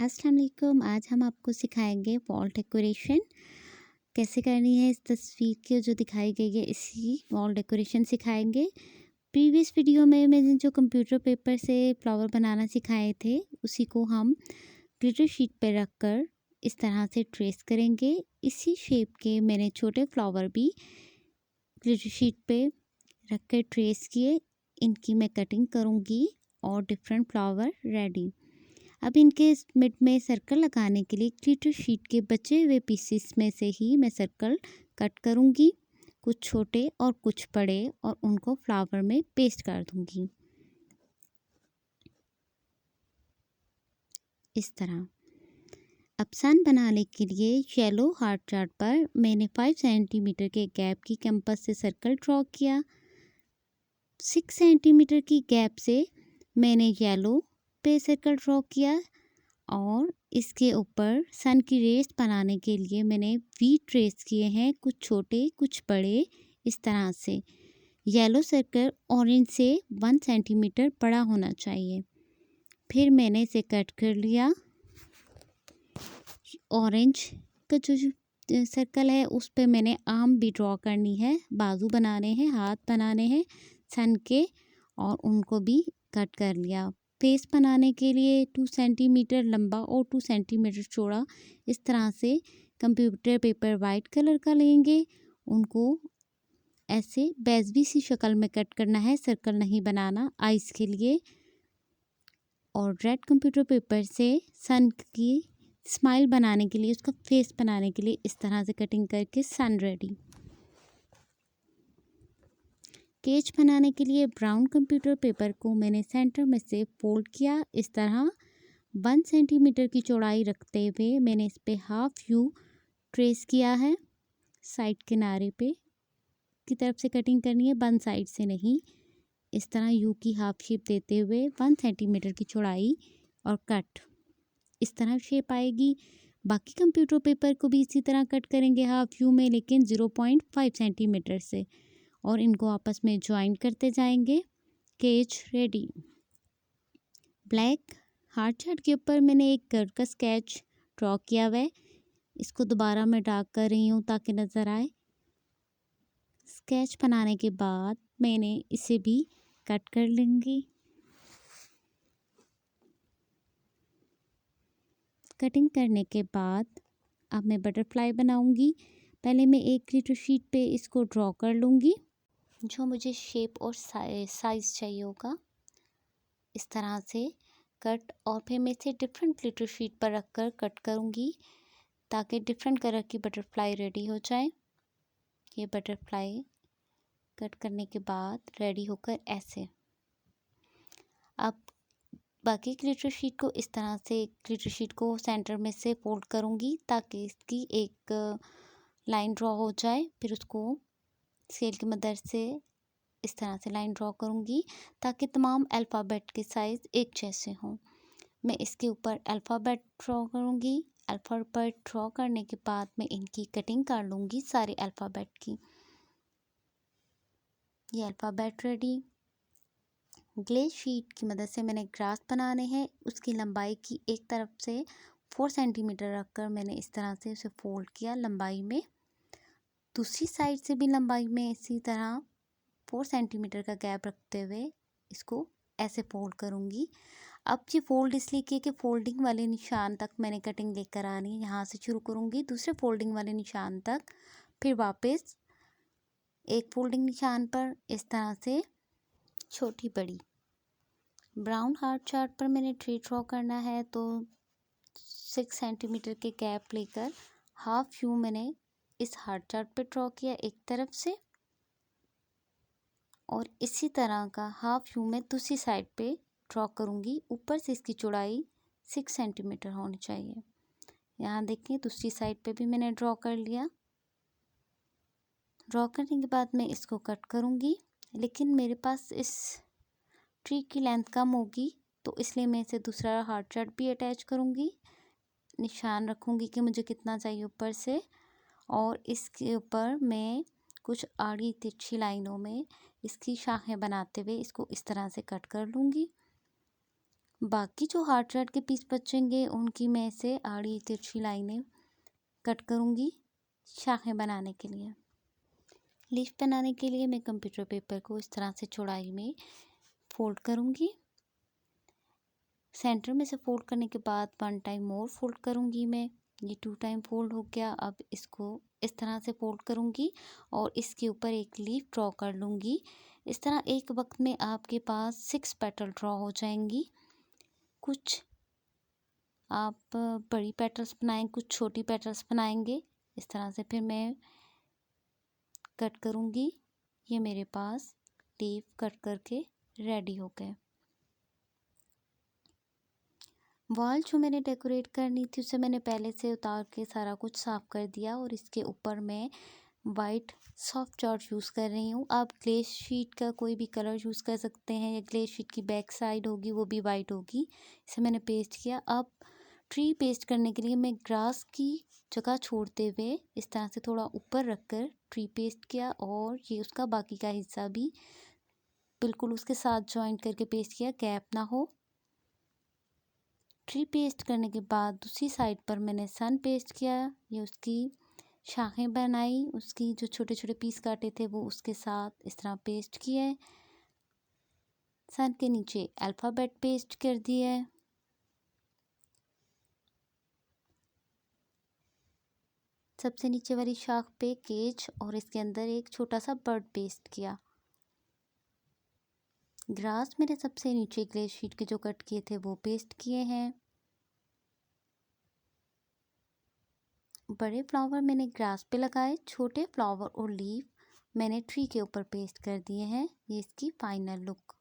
अस्सलाम वालेकुम। आज हम आपको सिखाएंगे वॉल डेकोरेशन कैसे करनी है। इस तस्वीर की जो दिखाई गई है इसी वॉल डेकोरेशन सिखाएंगे। प्रीवियस वीडियो में मैंने जो कंप्यूटर पेपर से फ्लावर बनाना सिखाए थे उसी को हम ग्लिटर शीट पे रखकर इस तरह से ट्रेस करेंगे। इसी शेप के मैंने छोटे फ्लावर भी ग्लिटर शीट पे रखकर ट्रेस किए। इनकी मैं कटिंग करूँगी और डिफरेंट फ्लावर रेडी। अब इनके मिड में सर्कल लगाने के लिए ग्लिटर शीट के बचे हुए पीसेस में से ही मैं सर्कल कट करूँगी, कुछ छोटे और कुछ बड़े, और उनको फ्लावर में पेस्ट कर दूँगी इस तरह। अब सन बनाने के लिए येलो हार्ट चार्ट पर मैंने 5 सेंटीमीटर के गैप की कंपास से सर्कल ड्रॉ किया। 6 सेंटीमीटर की गैप से मैंने येलो पे सर्कल ड्रॉ किया और इसके ऊपर सन की रेस बनाने के लिए मैंने वी ट्रेस किए हैं, कुछ छोटे कुछ बड़े इस तरह से। येलो सर्कल ऑरेंज से 1 सेंटीमीटर बड़ा होना चाहिए। फिर मैंने इसे कट कर लिया। ऑरेंज का जो सर्कल है उस पे मैंने आर्म भी ड्रॉ करनी है, बाजू बनाने हैं, हाथ बनाने हैं सन के, और उनको भी कट कर लिया। फेस बनाने के लिए 2 सेंटीमीटर लंबा और 2 सेंटीमीटर चौड़ा इस तरह से कंप्यूटर पेपर वाइट कलर का लेंगे। उनको ऐसे बेज़वी सी शक्ल में कट करना है, सर्कल नहीं बनाना आइस के लिए। और रेड कंप्यूटर पेपर से सन की स्माइल बनाने के लिए, उसका फेस बनाने के लिए इस तरह से कटिंग करके सन रेडी। केच बनाने के लिए ब्राउन कंप्यूटर पेपर को मैंने सेंटर में से फोल्ड किया इस तरह। 1 सेंटीमीटर की चौड़ाई रखते हुए मैंने इस पे हाफ यू ट्रेस किया है। साइड किनारे पे की तरफ से कटिंग करनी है, वन साइड से नहीं। इस तरह यू की हाफ शेप देते हुए 1 सेंटीमीटर की चौड़ाई और कट, इस तरह शेप आएगी। बाकी कंप्यूटर पेपर को भी इसी तरह कट करेंगे हाफ यू में, लेकिन 0.5 सेंटीमीटर से, और इनको आपस में ज्वाइन करते जाएंगे। केच रेडी। ब्लैक हार्ट चार्ट के ऊपर मैंने एक कर्व का स्केच ड्रॉ किया हुआ है। इसको दोबारा मैं डार्क कर रही हूँ ताकि नज़र आए। स्केच बनाने के बाद मैंने इसे भी कट कर लूँगी। कटिंग करने के बाद अब मैं बटरफ्लाई बनाऊँगी। पहले मैं एक ग्लिटर शीट पे इसको ड्रॉ कर लूँगी जो मुझे शेप और साइज़ चाहिए होगा इस तरह से कट, और फिर मैं इसे डिफरेंट ग्लिटर शीट पर रखकर कट करूँगी ताकि डिफरेंट कलर की बटरफ्लाई रेडी हो जाए। ये बटरफ्लाई कट करने के बाद रेडी होकर ऐसे। अब बाकी ग्लिटर शीट को इस तरह से ग्लिटर शीट को सेंटर में से फोल्ड करूँगी ताकि इसकी एक लाइन ड्रॉ हो जाए। फिर उसको स्केल की मदद से इस तरह से लाइन ड्रॉ करूँगी ताकि तमाम अल्फ़ाबेट के साइज़ एक जैसे हों। मैं इसके ऊपर अल्फ़ाबेट ड्रॉ करूँगी। अल्फ़ाबेट ड्रॉ करने के बाद मैं इनकी कटिंग कर लूँगी सारे अल्फ़ाबेट की। ये अल्फ़ाबेट रेडी। ग्लेज शीट की मदद से मैंने ग्रास बनाने हैं। उसकी लंबाई की एक तरफ से 4 सेंटीमीटर रखकर मैंने इस तरह से उसे फोल्ड किया लंबाई में। दूसरी साइड से भी लंबाई में इसी तरह 4 सेंटीमीटर का गैप रखते हुए इसको ऐसे फोल्ड करूँगी। अब ये फोल्ड इसलिए किया कि फोल्डिंग वाले निशान तक मैंने कटिंग लेकर आनी है। यहाँ से शुरू करूँगी दूसरे फोल्डिंग वाले निशान तक, फिर वापस एक फोल्डिंग निशान पर इस तरह से छोटी बड़ी। ब्राउन हार्ट चार्ट पर मैंने ट्री ड्रॉ करना है तो 6 सेंटीमीटर के गैप लेकर हाफ यू मैंने इस हार्ट चार्ट पे ड्रॉ किया एक तरफ से, और इसी तरह का हाफ यू मैं दूसरी साइड पे ड्रॉ करूँगी। ऊपर से इसकी चौड़ाई 6 सेंटीमीटर होनी चाहिए। यहाँ देखिए दूसरी साइड पे भी मैंने ड्रॉ कर लिया। ड्रॉ करने के बाद मैं इसको कट करूँगी, लेकिन मेरे पास इस ट्री की लेंथ कम होगी तो इसलिए मैं इसे दूसरा हार्ट चार्ट भी अटैच करूँगी। निशान रखूँगी कि मुझे कितना चाहिए ऊपर से, और इसके ऊपर मैं कुछ आड़ी तिरछी लाइनों में इसकी शाखें बनाते हुए इसको इस तरह से कट कर लूँगी। बाकी जो हार्ट रेड के पीस बचेंगे उनकी मैं से आड़ी तिरछी लाइनें कट करूँगी शाखें बनाने के लिए। लीफ बनाने के लिए मैं कंप्यूटर पेपर को इस तरह से चौड़ाई में फोल्ड करूँगी। सेंटर में से फोल्ड करने के बाद 1 टाइम और फोल्ड करूँगी मैं। ये 2 टाइम फोल्ड हो गया। अब इसको इस तरह से फोल्ड करूँगी और इसके ऊपर एक लीफ ड्रॉ कर लूँगी। इस तरह एक वक्त में आपके पास 6 पेटल ड्रॉ हो जाएंगी। कुछ आप बड़ी पेटल्स बनाएं, कुछ छोटी पेटल्स बनाएंगे। इस तरह से फिर मैं कट करूँगी। ये मेरे पास लीफ कट करके रेडी हो गए। वॉल जो मैंने डेकोरेट करनी थी उसे मैंने पहले से उतार के सारा कुछ साफ़ कर दिया और इसके ऊपर मैं वाइट सॉफ्ट चार्ट यूज़ कर रही हूँ। आप ग्लेस शीट का कोई भी कलर यूज़ कर सकते हैं या ग्लेस शीट की बैक साइड होगी वो भी वाइट होगी। इसे मैंने पेस्ट किया। अब ट्री पेस्ट करने के लिए मैं ग्रास की जगह छोड़ते हुए इस तरह से थोड़ा ऊपर रखकर ट्री पेस्ट किया और ये उसका बाकी का हिस्सा भी बिल्कुल उसके साथ जॉइंट करके पेस्ट किया, गैप ना हो। ट्री पेस्ट करने के बाद दूसरी साइड पर मैंने सन पेस्ट किया। ये उसकी शाखें बनाई, उसकी जो छोटे छोटे पीस काटे थे वो उसके साथ इस तरह पेस्ट किए। सन के नीचे अल्फ़ाबेट पेस्ट कर दिए। सबसे नीचे वाली शाख पे केज और इसके अंदर एक छोटा सा बर्ड पेस्ट किया। ग्रास मेरे सबसे नीचे ग्लेस शीट के जो कट किए थे वो पेस्ट किए हैं। बड़े फ्लावर मैंने ग्रास पे लगाए, छोटे फ्लावर और लीफ मैंने ट्री के ऊपर पेस्ट कर दिए हैं। ये इसकी फाइनल लुक